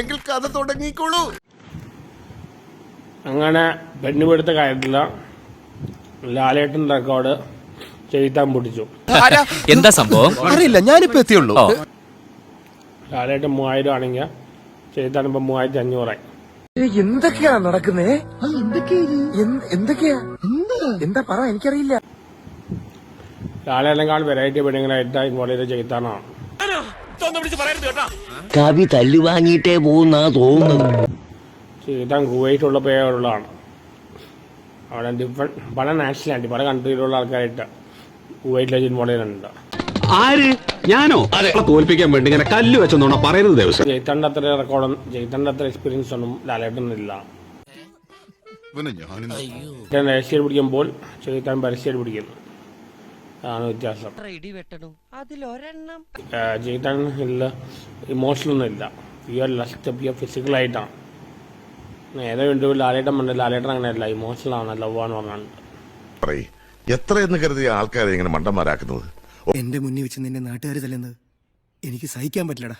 എങ്കിൽ കഥ തുടങ്ങിക്കോളൂ. അങ്ങനെ പെണ്ണുപിടുത്ത കാര്യത്തില്ല ലാലേട്ടൻ റെക്കോർഡ് ചെയ്താൻ പൊട്ടിച്ചു. എന്താ സംഭവം അറിയില്ല, ഞാനിപ്പോ എത്തിയുള്ളൂ. ലാലേട്ടൻ 3000 ആണെങ്കിൽ ചെയ്താൻ ഇപ്പൊ 3500. എന്തൊക്കെയാ നടക്കുന്നേ? എന്തൊക്കെയാ എന്താ പറ, എനിക്കറിയില്ല. ലാലേട്ടനേക്കാൾ വെറൈറ്റി പെണ്ണുങ്ങളായിട്ട് ഇങ്ങോട്ടേക്ക് ചെയ്താനാണ്. കവി തല്ലു വാങ്ങിയിട്ടേ പോകുന്ന തോന്നുന്നത്. ചെയ്താൻ കുവൈറ്റുള്ള പേരുള്ളതാണ്. അവിടെ ഡിഫറെൻറ്റ് പല നാഷണാലിറ്റി പല കൺട്രിയിലുള്ള ആൾക്കാരായിട്ട് കുവൈറ്റിലെ ജിൻമോളയിലുണ്ട്. ആര്? ഞാനോ? തോൽപ്പിക്കാൻ വേണ്ടി ഇങ്ങനെ കല്ല് വെച്ചോണ പറയുന്നത് ദിവസം. ജയിത്തന്റെ അത്ര റെക്കോർഡും ജയിത്തന്റെ അത്ര എക്സ്പീരിയൻസ് ഒന്നും ലാലേട്ടനില്ല. രഹസ്യം പിടിക്കുമ്പോൾ ചെയ്താൻ പരസ്യം പിടിക്കുന്നു. അതാണ് വ്യത്യാസം. ചെയ്താൻ ഇല്ല ഇമോഷണലൊന്നും ഇല്ല, പ്യുവർ ലസ്റ്റ് പ്യുവർ ഫിസിക്കലായിട്ടാണ്. ഏതോ ഇന്റർവ്യൂ ലാലേട്ടൻ പറഞ്ഞത് ലാലേട്ടൻ അങ്ങനെയല്ല, ഇമോഷണലാണ്, ലവാന്ന് പറഞ്ഞാൽ. എത്രയെന്ന് കരുതിയ ആൾക്കാരെ ഇങ്ങനെ മണ്ടന്മാരാക്കുന്നത്? എന്റെ മുന്നിൽ വെച്ച് നിന്നെ നാട്ടുകാർ തല്ലുന്നത് എനിക്ക് സഹിക്കാൻ പറ്റില്ലടാ.